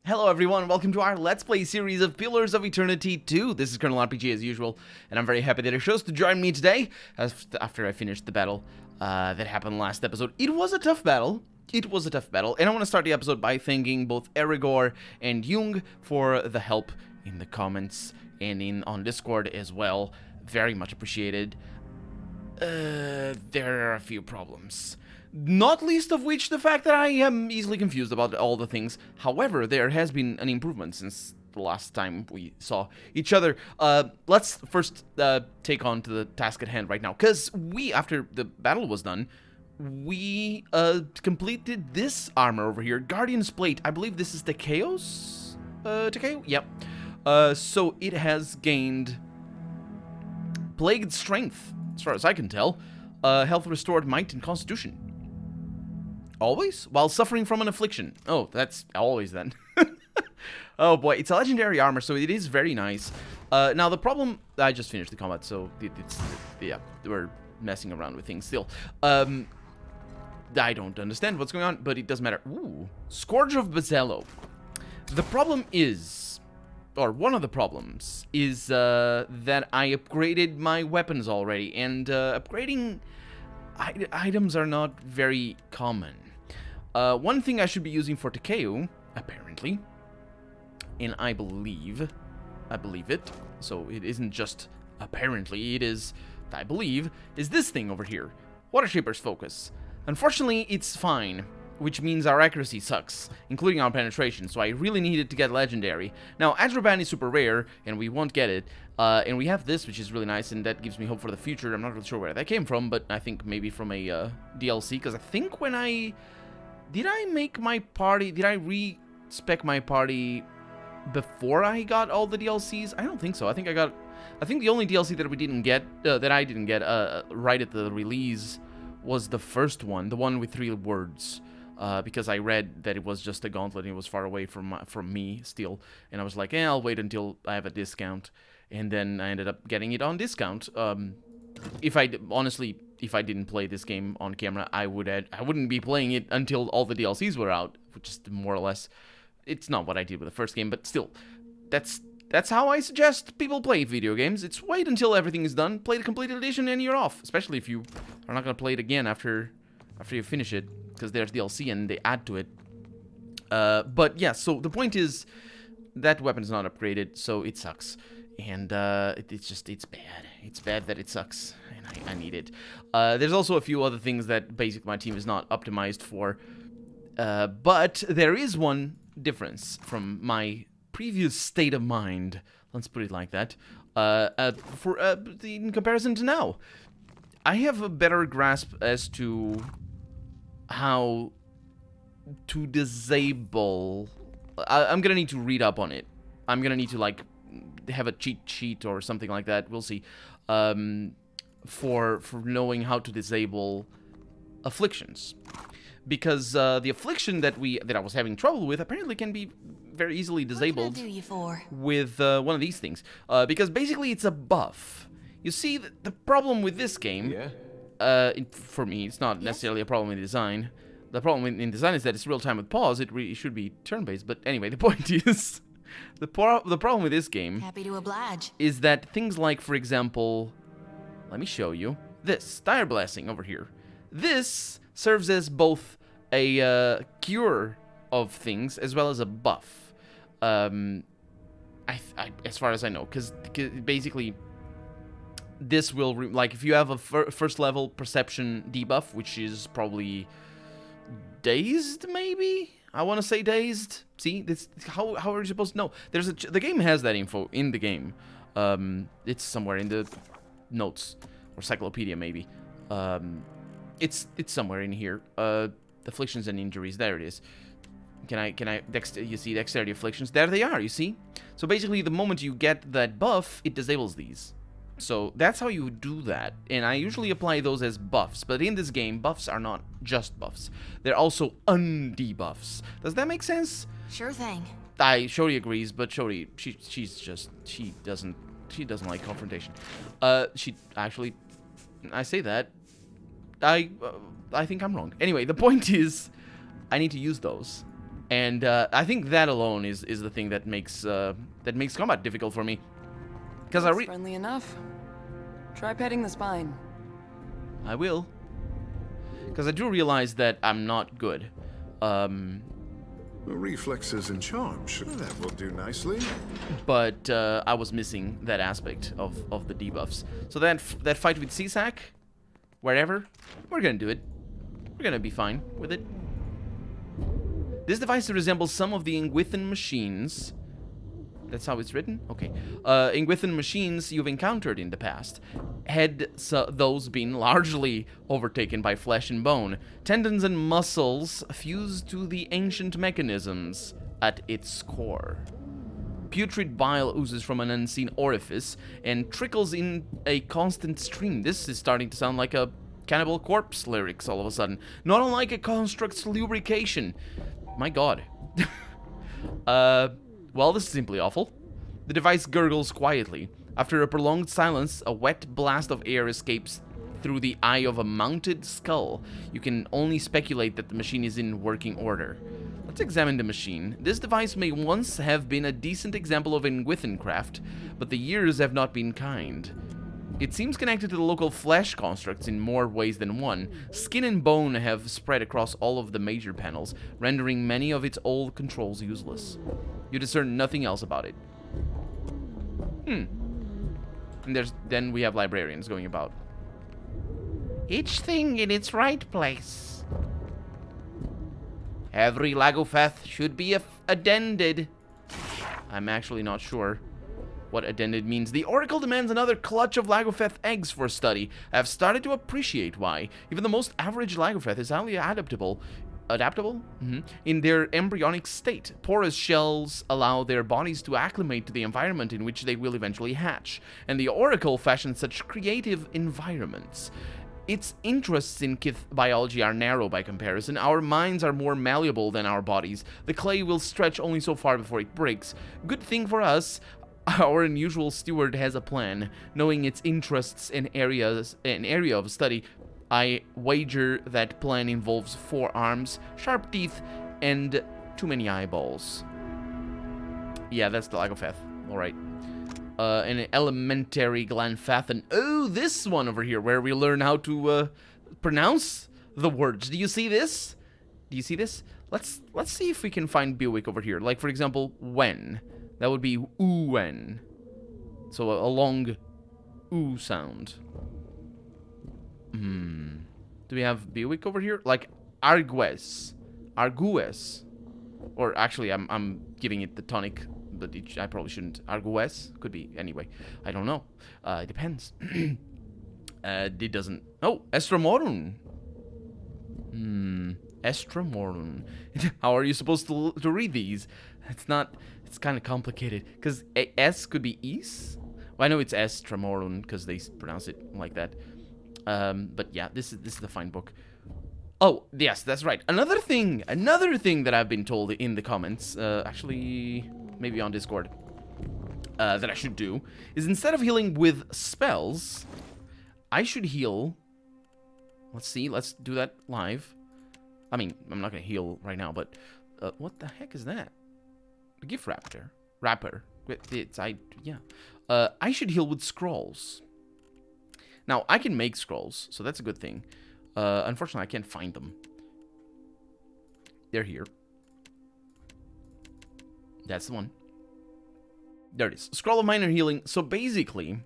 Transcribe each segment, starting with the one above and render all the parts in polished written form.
Hello everyone, welcome to our Let's Play series of Pillars of Eternity 2. This is Colonel RPG as usual, and I'm very happy that you chose to join me today after I finished the battle that happened last episode. It was a tough battle. And I want to start the episode by thanking both Erigor and Jung for the help in the comments and on Discord as well. Very much appreciated. There are a few problems. Not least of which the fact that I am easily confused about all the things. However, there has been an improvement since the last time we saw each other. Let's first take on to the task at hand right now. Because after the battle was done, we completed this armor over here. Guardian's Plate. I believe this is Takeo's? Takeo? Yep. So it has gained Plagued Strength, as far as I can tell. Health Restored Might and Constitution. Always? While suffering from an affliction. Oh, that's always then. Oh boy, it's a legendary armor, so it is very nice. Now the problem... I just finished the combat, so yeah, we're messing around with things still. I don't understand what's going on, but it doesn't matter. Ooh, Scourge of Bazello. The problem is... or one of the problems is that I upgraded my weapons already, and upgrading items are not very common. One thing I should be using for Takeo, apparently, and I believe it, so it isn't just apparently, it is, I believe, is this thing over here, Water Shaper's Focus. Unfortunately, it's fine, which means our accuracy sucks, including our penetration, so I really needed to get legendary. Now, Adraban is super rare, and we won't get it, and we have this, which is really nice, and that gives me hope for the future. I'm not really sure where that came from, but I think maybe from a DLC, because I think when did I make my party, did I re-spec my party before I got all the DLCs? I don't think so. I think the only DLC that we didn't get, that I didn't get right at the release was the first one, the one with 3 words. Because I read that it was just a gauntlet and it was far away from me still, and I was like, I'll wait until I have a discount, and then I ended up getting it on discount. Honestly, if I didn't play this game on camera, I wouldn't be playing it until all the DLCs were out, which is more or less, it's not what I did with the first game, but still, that's how I suggest people play video games. It's wait until everything is done, play the completed edition, and you're off. Especially if you are not gonna play it again after you finish it, because there's DLC and they add to it. But yeah, so the point is that weapon is not upgraded, so it sucks, and it's bad. It's bad that it sucks, and I need it. There's also a few other things that basically my team is not optimized for, but there is one difference from my previous state of mind. Let's put it like that. In comparison to now, I have a better grasp as to how to disable. I'm gonna need to read up on it. I'm gonna need to like have a cheat sheet or something like that. We'll see. For knowing how to disable afflictions, because the affliction that I was having trouble with apparently can be very easily disabled with one of these things. Because basically it's a buff. You see, the problem with this game. Yeah. For me, it's not necessarily a problem in design. The problem in design is that it's real time with pause. It really should be turn-based. But anyway, the point is, the problem with this game Happy to oblige. is that things like, for example, let me show you this Dire Blessing over here. This serves as both a cure of things as well as a buff. As far as I know, because basically, this will, like, if you have a first level perception debuff, which is probably dazed, maybe? I want to say dazed. See, this how are you supposed to know? The game has that info in the game. It's somewhere in the notes or cyclopedia, maybe. It's somewhere in here. Afflictions and injuries. There it is. Can I you see dexterity afflictions? There they are. You see. So basically, the moment you get that buff, it disables these. So that's how you do that, and I usually apply those as buffs, but in this game, buffs are not just buffs. They're also undebuffs. Does that make sense? Sure thing. Shori agrees, but Shori, she doesn't like confrontation. She actually, I say that, I think I'm wrong. Anyway, the point is, I need to use those. And I think that alone is the thing that makes combat difficult for me. Because Looks friendly enough. Try petting the spine. I will. Because I do realize that I'm not good. Reflexes and charge. That will do nicely. But I was missing that aspect of the debuffs. So that fight with CSAC, wherever, we're gonna do it. We're gonna be fine with it. This device resembles some of the Ingwithan machines. That's how it's written? Okay. Ingwithan machines you've encountered in the past. Had those been largely overtaken by flesh and bone, tendons and muscles fused to the ancient mechanisms at its core. Putrid bile oozes from an unseen orifice and trickles in a constant stream. This is starting to sound like a Cannibal Corpse lyrics all of a sudden. Not unlike a construct's lubrication. My god. Well, this is simply awful. The device gurgles quietly. After a prolonged silence, a wet blast of air escapes through the eye of a mounted skull. You can only speculate that the machine is in working order. Let's examine the machine. This device may once have been a decent example of Ingwithan craft, but the years have not been kind. It seems connected to the local flesh constructs in more ways than one. Skin and bone have spread across all of the major panels, rendering many of its old controls useless. You discern nothing else about it. And then we have librarians going about. Each thing in its right place. Every Lagopheth should be addended. I'm actually not sure what addended means. The Oracle demands another clutch of Lagopheth eggs for study. I have started to appreciate why. Even the most average Lagopheth is highly adaptable. In their embryonic state. Porous shells allow their bodies to acclimate to the environment in which they will eventually hatch. And the Oracle fashions such creative environments. Its interests in Kith biology are narrow by comparison. Our minds are more malleable than our bodies. The clay will stretch only so far before it breaks. Good thing for us, our unusual steward has a plan. Knowing its interests and area of study, I wager that plan involves 4 arms, sharp teeth, and too many eyeballs. Yeah, that's the Lagopheth. Alright. An elementary Glanfathan. Oh, this one over here, where we learn how to pronounce the words. Do you see this? Do you see this? Let's see if we can find Bewick over here. Like, for example, when. That would be Uwen. So a long oo sound. Do we have Bewick over here? Like Argues. Argues. Or actually, I'm giving it the tonic, but I probably shouldn't. Argues? Could be. Anyway, I don't know. It depends. It doesn't... Oh, Estromorun. Estromorun. How are you supposed to read these? It's not... It's kind of complicated. Because S could be Is? Well, I know it's Estromorun because they pronounce it like that. But yeah, this is the fine book. Oh, yes, that's right. Another thing that I've been told in the comments, actually, maybe on Discord, that I should do, is instead of healing with spells, I should heal. Let's see, let's do that live. I mean, I'm not gonna heal right now, but what the heck is that? A gift wrapper. I should heal with scrolls. Now, I can make scrolls, so that's a good thing. Unfortunately, I can't find them. They're here. That's the one. There it is. Scroll of Minor Healing. So basically,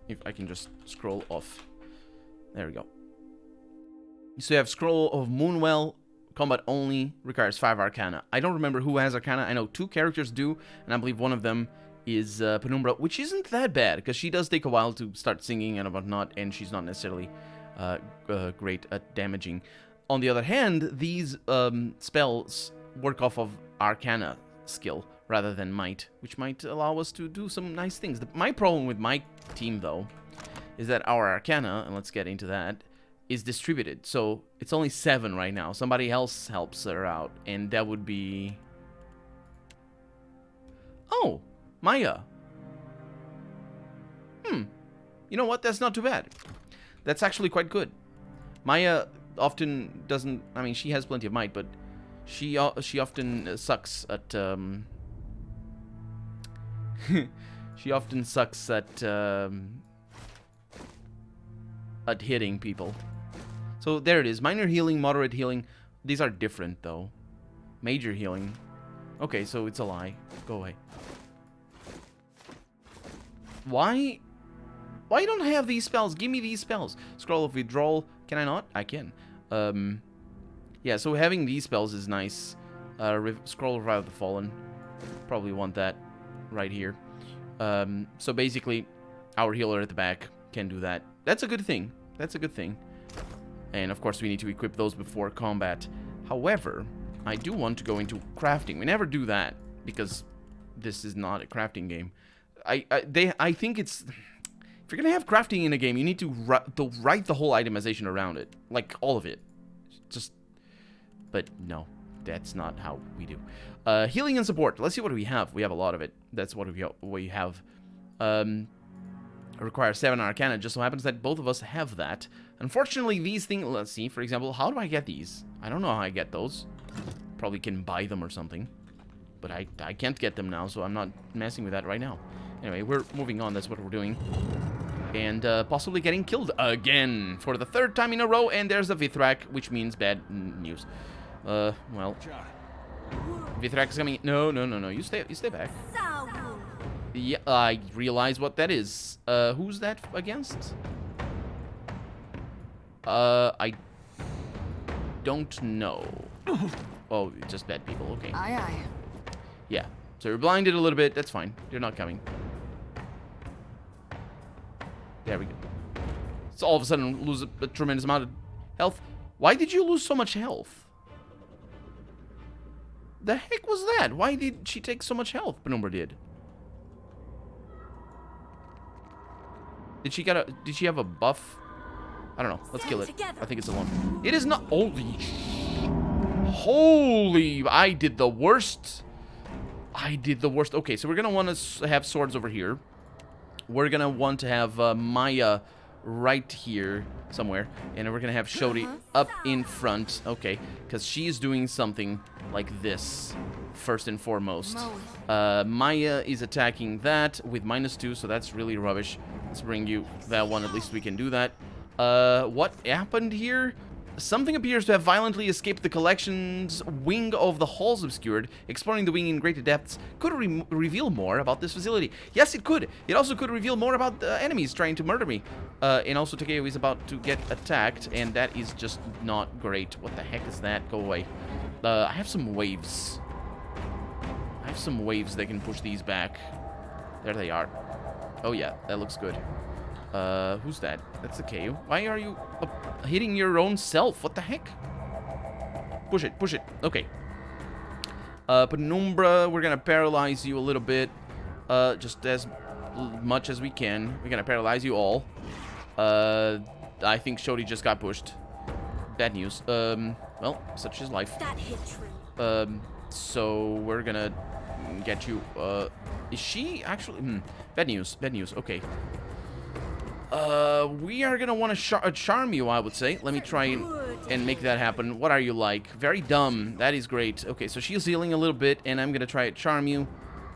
if I can just scroll off. There we go. So you have Scroll of Moonwell. Combat only. Requires 5 Arcana. I don't remember who has Arcana. I know 2 characters do, and I believe one of them is Penumbra, which isn't that bad, because she does take a while to start singing and whatnot, and she's not necessarily great at damaging. On the other hand, these spells work off of Arcana skill rather than Might, which might allow us to do some nice things. My problem with my team, though, is that our Arcana, and let's get into that, is distributed. So it's only 7 right now. Somebody else helps her out, and that would be... Oh! Maya. You know what? That's not too bad. That's actually quite good. Maya often doesn't... I mean, she has plenty of might, but She often sucks at she often sucks at hitting people. So there it is. Minor healing, moderate healing. These are different though. Major healing. Okay, so it's a lie. Go away. Why don't I have these spells? Give me these spells. Scroll of withdrawal. Can I not? I can. Yeah, so having these spells is nice. Scroll of Revive the Fallen. Probably want that right here. So basically, our healer at the back can do that. That's a good thing. That's a good thing. And of course, we need to equip those before combat. However, I do want to go into crafting. We never do that because this is not a crafting game. I think it's... If you're gonna have crafting in a game, you need to write the whole itemization around it. Like, all of it. Just... But no, that's not how we do. Healing and support. Let's see what we have. We have a lot of it. That's what we have. Requires 7 Arcana. Just so happens that both of us have that. Unfortunately, these things... Let's see, for example, how do I get these? I don't know how I get those. Probably can buy them or something. But I can't get them now, so I'm not messing with that right now. Anyway, we're moving on. That's what we're doing. And possibly getting killed again for the 3rd time in a row. And there's the Vithrak, which means bad news. Well... Vithrak is coming... No. You stay back. Yeah, I realize what that is. Who's that against? I don't know. Oh, just bad people. Okay. Aye. Yeah. So you're blinded a little bit. That's fine. You're not coming. There we go. So all of a sudden lose a tremendous amount of health. Why did you lose so much health? The heck was that? Why did she take so much health? Penumbra did. Did she have a buff? I don't know. Let's kill it. I think it's a one. It is not. Holy. I did the worst. Okay, so we're going to want to have swords over here. We're going to want to have Maya right here somewhere. And we're going to have Shodi up in front. Okay, because she's doing something like this, first and foremost. Maya is attacking that with -2, so that's really rubbish. Let's bring you that one. At least we can do that. What happened here? Something appears to have violently escaped the collection's wing of the halls obscured. Exploring the wing in greater depths could reveal more about this facility. Yes, it could. It also could reveal more about enemies trying to murder me. And also Takeo is about to get attacked, and that is just not great. What the heck is that? Go away. I have some waves. That can push these back. There they are. Oh yeah, that looks good. Who's that? That's the KO. Why are you hitting your own self? What the heck? Push it. Okay. Penumbra, we're gonna paralyze you a little bit. Just as much as we can. We're gonna paralyze you all. I think Shodi just got pushed. Bad news. Well, such is life. That hit true. So we're gonna get you. Is she actually? Bad news. Okay. We are gonna want to charm you, I would say. Let me try and make that happen. What are you like? Very dumb. That is great. Okay, so she's healing a little bit, and I'm gonna try to charm you.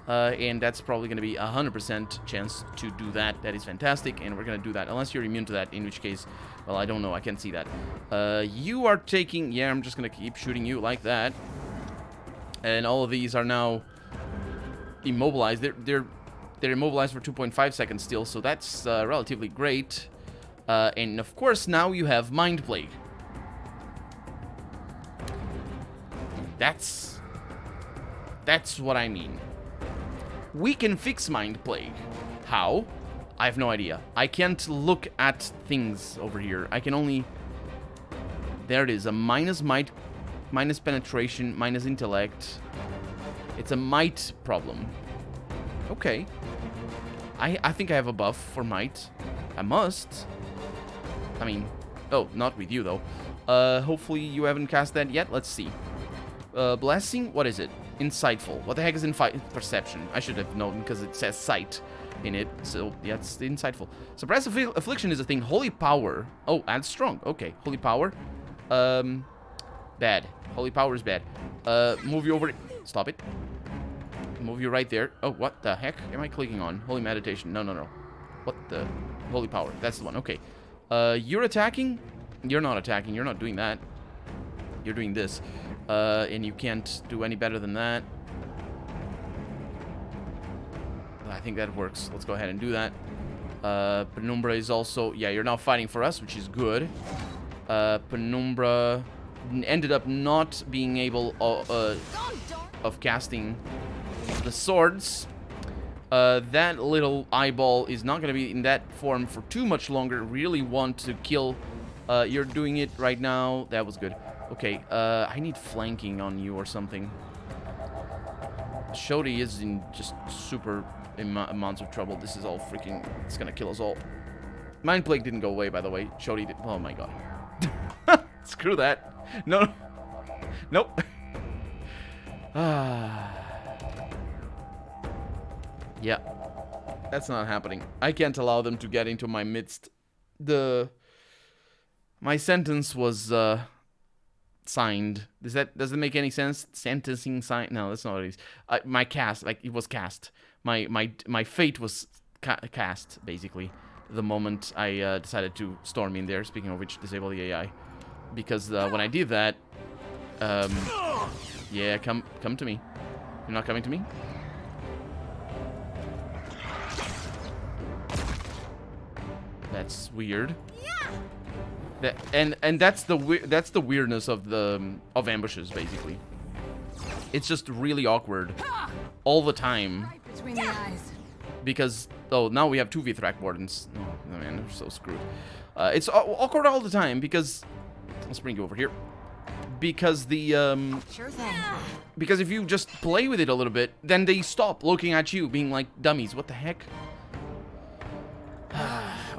And that's probably gonna be 100% chance to do that. That is fantastic, and we're gonna do that. Unless you're immune to that, in which case, well, I don't know. I can't see that. You are taking... Yeah, I'm just gonna keep shooting you like that. And all of these are now immobilized. They're immobilized for 2.5 seconds still, so that's relatively great. And of course, now you have Mind Plague. That's what I mean. We can fix Mind Plague. How? I have no idea. I can't look at things over here. I can only... There it is. A minus might, minus penetration, minus intellect. It's a might problem. Okay. I think I have a buff for might. I must. I mean... Oh, not with you, though. Hopefully you haven't cast that yet. Let's see. Blessing? What is it? Insightful. What the heck is perception? I should have known because it says sight in it. So, yeah, it's insightful. Suppressive affliction is a thing. Holy power. Oh, and strong. Okay. Holy power. Bad. Holy power is bad. Move you over. Stop it. Move you right there. Oh, what the heck am I clicking on? Holy meditation. No, no, no. What the? Holy power. That's the one. Okay. You're attacking? You're not attacking. You're not doing that. You're doing this. And you can't do any better than that. I think that works. Let's go ahead and do that. Penumbra is also... Yeah, you're now fighting for us, which is good. Penumbra ended up not being able of casting the swords. That little eyeball is not going to be in that form for too much longer. Really want to kill. You're doing it right now. That was good. Okay, I need flanking on you or something. Shodi is in just super amounts of trouble. This is all freaking... It's going to kill us all. Mind Plague didn't go away, by the way. Shodi did... Oh my god. Screw that. No. Nope. Yeah. That's not happening. I can't allow them to get into my midst. My sentence was signed. Does it make any sense? Sentencing sign? No, that's not what it is. My cast, like it was cast. My fate was cast basically the moment I decided to storm in there. Speaking of which, disable the AI, because when I did that, yeah, come to me. You're not coming to me. That's weird. That's the weirdness of ambushes basically. It's just really awkward all the time. Right between the eyes. Because now we have two Vithrak wardens. Oh man, they're so screwed. It's awkward all the time because let's bring you over here. Because the Sure thing. because if you just play with it a little bit, then they stop looking at you, being like dummies. What the heck?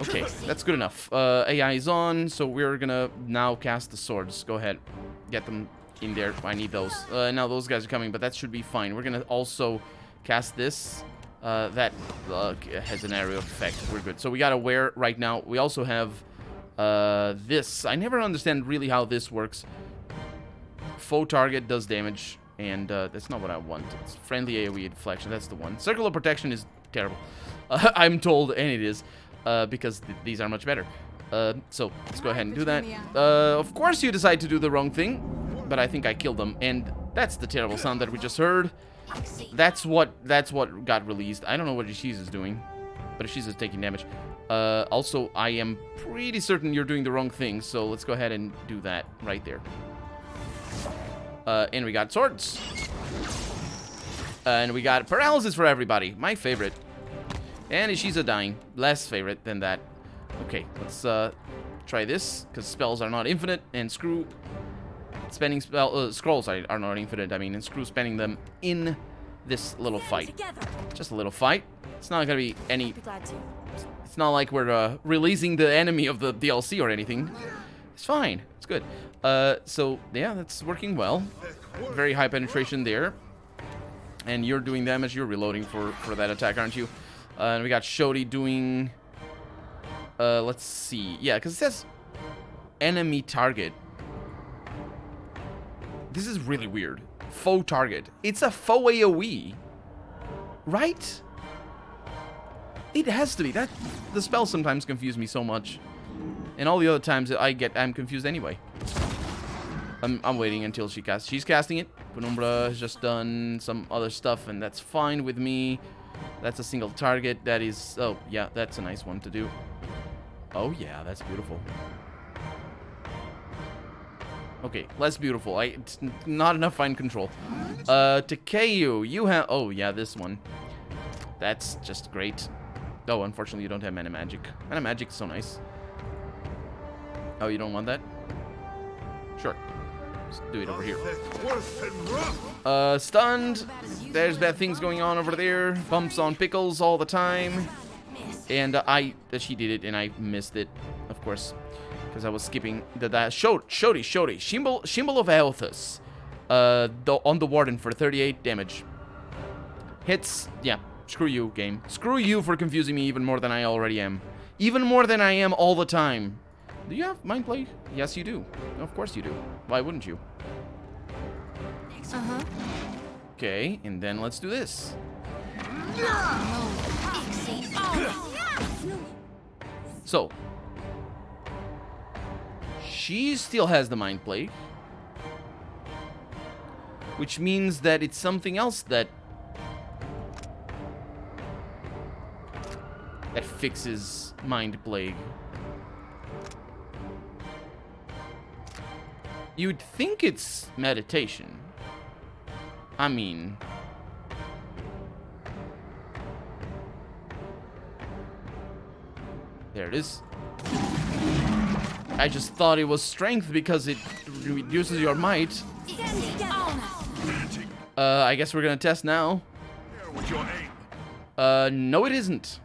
Okay, that's good enough. AI is on, so we're gonna now cast the swords. Go ahead, get them in there. I need those. Now those guys are coming, but that should be fine. We're gonna also cast this. That has an area effect. We're good. So we got aware right now. We also have this. I never understand really how this works. Foe target does damage, and that's not what I want. It's friendly AoE deflection. That's the one. Circle of protection is terrible. I'm told, and it is. Because these are much better. So let's go ahead and do that. Of course you decide to do the wrong thing, but I think I killed them, and that's the terrible sound that we just heard. That's what got released. I don't know what Ishiz is doing, but Ishiz is taking damage. Also, I am pretty certain you're doing the wrong thing, so let's go ahead and do that right there. And we got swords. And we got paralysis for everybody. My favorite. And Ishiza dying. Less favorite than that. Okay, let's try this, because spells are not infinite, and screw spending scrolls are not infinite, I mean, and screw spending them in this little fight. Just a little fight. It's not gonna be any... It's not like we're releasing the enemy of the DLC or anything. It's fine. It's good. So, yeah, that's working well. Very high penetration there. And you're doing damage. You're reloading for that attack, aren't you? And we got Shodi doing... let's see. Yeah, because it says enemy target. This is really weird. Foe target. It's a foe AoE. Right? It has to be. The spells sometimes confuse me so much. And all the other times that I'm confused anyway. I'm waiting until she casts. She's casting it. Penumbra has just done some other stuff, and that's fine with me. That's a single target. That is... Oh, yeah, that's a nice one to do. Oh, yeah, that's beautiful. Okay, less beautiful. It's not enough fine control. Takeo, you have... Oh, yeah, this one. That's just great. Oh, unfortunately, you don't have mana magic. Mana magic is so nice. Oh, you don't want that? Sure. Just do it over here. Stunned. There's bad things going on over there. Bumps on pickles all the time. And she did it, and I missed it, of course, because I was skipping Shodi. Symbol of Aothas. On the Warden for 38 damage. Hits. Yeah. Screw you, game. Screw you for confusing me even more than I already am. Even more than I am all the time. Do you have Mind Plague? Yes, you do. Of course you do. Why wouldn't you? Uh-huh. Okay, and then let's do this. So, she still has the Mind Plague, which means that it's something else that fixes Mind Plague. You'd think it's meditation. I mean, there it is. I just thought it was strength because it reduces your might. I guess we're gonna test now. No it isn't.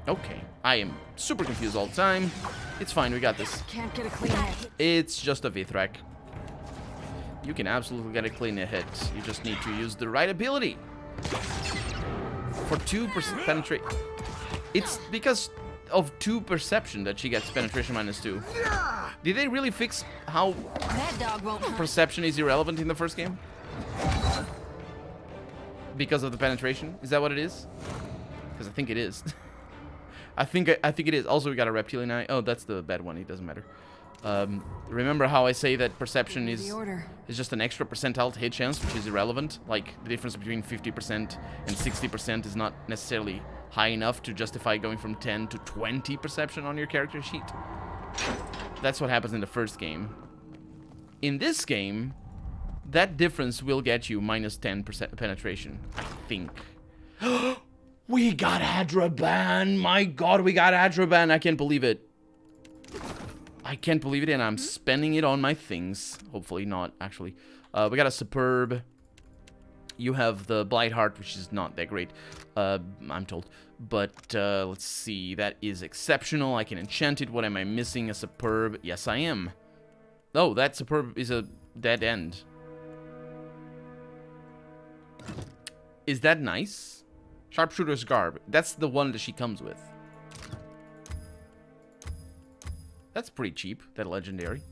Okay, I am super confused all the time. It's fine, we got this. Can't get a clean hit. It's just a Vithrak. You can absolutely get a clean hit. You just need to use the right ability. For 2% penetrate. It's because of 2 perception that she gets penetration -2. Did they really fix how That dog won't hurt. perception is irrelevant in the first game? Because of the penetration? Is that what it is? Because I think it is. I think it is. Also, we got a reptilian eye. Oh, that's the bad one. It doesn't matter. Remember how I say that perception is just an extra percentile to hit chance, which is irrelevant? Like, the difference between 50% and 60% is not necessarily high enough to justify going from 10 to 20 perception on your character sheet. That's what happens in the first game. In this game, that difference will get you -10% penetration, I think. We got Adraban! My god, we got Adraban! I can't believe it. I can't believe it, and I'm spending it on my things. Hopefully not, actually. We got a Superb. You have the Blight Heart, which is not that great, I'm told. But let's see. That is exceptional. I can enchant it. What am I missing? A Superb? Yes, I am. Oh, that Superb is a dead end. Is that nice? Sharpshooter's Garb. That's the one that she comes with. That's pretty cheap, that legendary.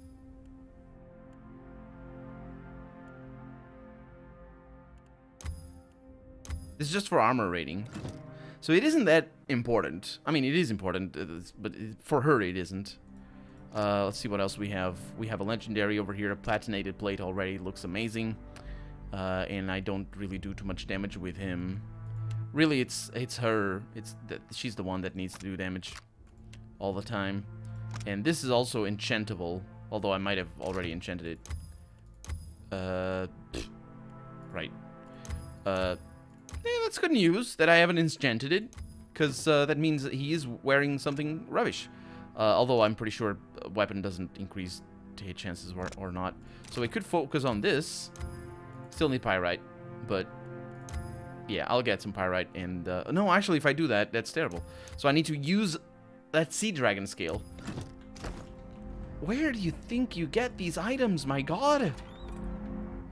This is just for armor rating. So it isn't that important. I mean, it is important, but for her it isn't. Let's see what else we have. We have a legendary over here, a platinated plate already. Looks amazing. And I don't really do too much damage with him. Really, it's her. She's the one that needs to do damage all the time. And this is also enchantable, although I might have already enchanted it. Right. Yeah, that's good news that I haven't enchanted it, because that means that he is wearing something rubbish. Although I'm pretty sure a weapon doesn't increase to hit chances or not. So we could focus on this. Still need Pyrite, but yeah, I'll get some Pyrite. And no, actually, if I do that, that's terrible. So I need to use that Sea Dragon scale. Where do you think you get these items? My god!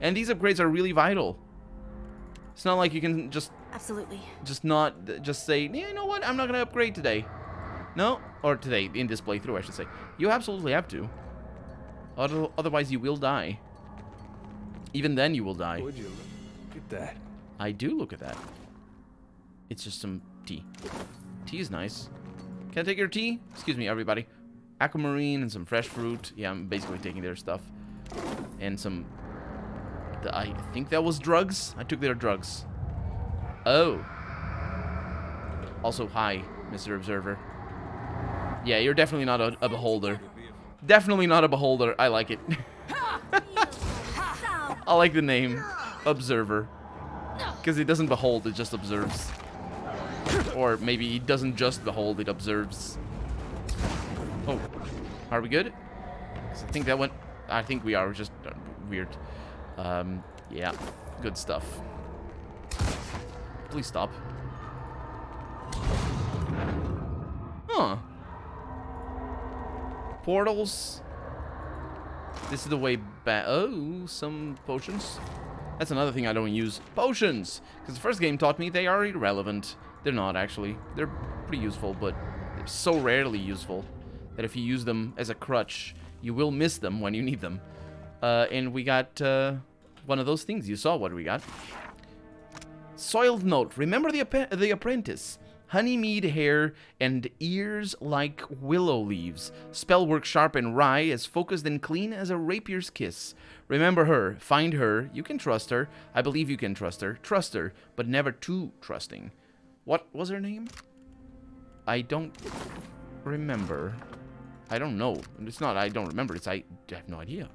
And these upgrades are really vital. It's not like you can just say, yeah, you know what? I'm not gonna upgrade today. No, or today in this playthrough, I should say. You absolutely have to. Otherwise, you will die. Even then, you will die. Would you look at that? I do look at that. It's just some tea. Tea is nice. Can I take your tea? Excuse me, everybody. Aquamarine and some fresh fruit. Yeah, I'm basically taking their stuff. And some... I think that was drugs? I took their drugs. Oh. Also, hi, Mr. Observer. Yeah, you're definitely not a beholder. Definitely not a beholder. I like it. I like the name. Observer. Because it doesn't behold, it just observes. Or maybe it doesn't just behold, it observes. Oh. Are we good? 'Cause I think that went... I think we are. We're just weird. Yeah. Good stuff. Please stop. Huh. Portals. This is the way back. Oh, some potions. That's another thing I don't use. Potions! Because the first game taught me they are irrelevant. They're not, actually. They're pretty useful, but they're so rarely useful that if you use them as a crutch, you will miss them when you need them. And we got one of those things. You saw what we got. Soiled note. Remember the apprentice. Honeymead hair and ears like willow leaves. Spellwork sharp and wry, as focused and clean as a rapier's kiss. Remember her. Find her. You can trust her. I believe you can trust her. Trust her, but never too trusting. What was her name? I don't remember. I don't know. It's not I don't remember. It's I have no idea.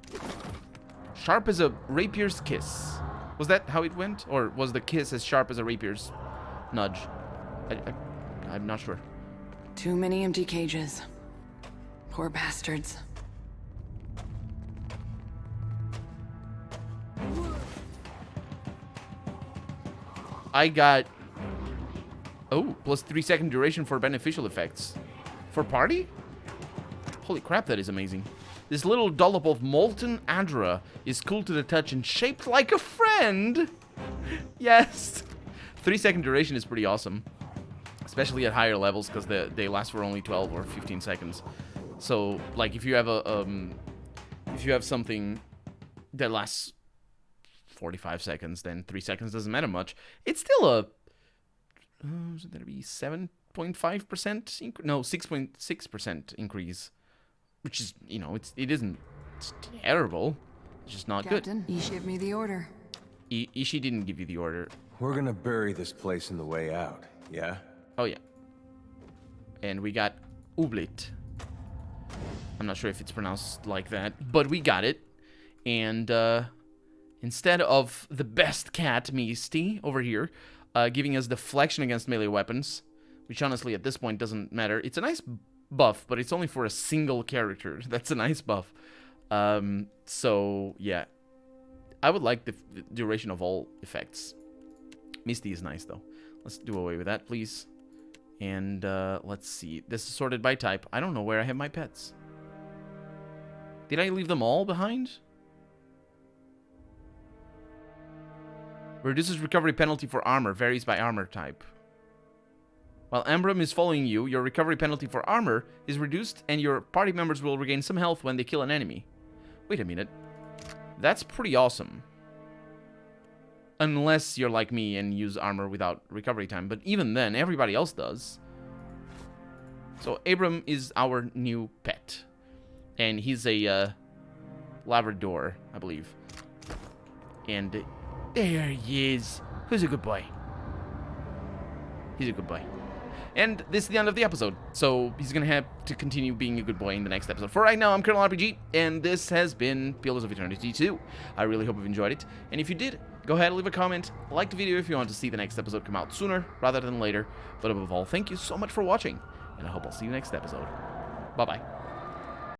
Sharp as a rapier's kiss. Was that how it went? Or was the kiss as sharp as a rapier's nudge? I'm not sure. Too many empty cages. Poor bastards. I got... Oh, plus 3-second duration for beneficial effects. For party? Holy crap, that is amazing. This little dollop of molten Adra is cool to the touch and shaped like a friend. Yes. 3-second duration is pretty awesome. Especially at higher levels, because they last for only 12 or 15 seconds. So, like, if you have something that lasts 45 seconds, then 3 seconds doesn't matter much. It's still a... should that be 7.5%? No, 6.6% increase. Which is, you know, it's terrible. It's just not Captain, good. Ishi, give me the order. Ishi didn't give you the order. We're gonna bury this place in the way out, yeah? Oh, yeah. And we got Ublit. I'm not sure if it's pronounced like that, but we got it. And instead of the best cat, Misty, over here, giving us deflection against melee weapons, which honestly at this point doesn't matter. It's a nice buff, but it's only for a single character. That's a nice buff. So, yeah. I would like the duration of all effects. Misty is nice, though. Let's do away with that, please. And let's see. This is sorted by type. I don't know where I have my pets. Did I leave them all behind? Reduces recovery penalty for armor. Varies by armor type. While Ambram is following you, your recovery penalty for armor is reduced and your party members will regain some health when they kill an enemy. Wait a minute. That's pretty awesome. Unless you're like me and use armor without recovery time. But even then, everybody else does. So Abram is our new pet. And he's a Labrador, I believe. And there he is. Who's a good boy? He's a good boy. And this is the end of the episode. So he's going to have to continue being a good boy in the next episode. For right now, I'm Colonel RPG. And this has been Pillars of Eternity 2. I really hope you've enjoyed it. And if you did, go ahead and leave a comment, like the video if you want to see the next episode come out sooner rather than later. But above all, thank you so much for watching, and I hope I'll see you next episode. Bye-bye.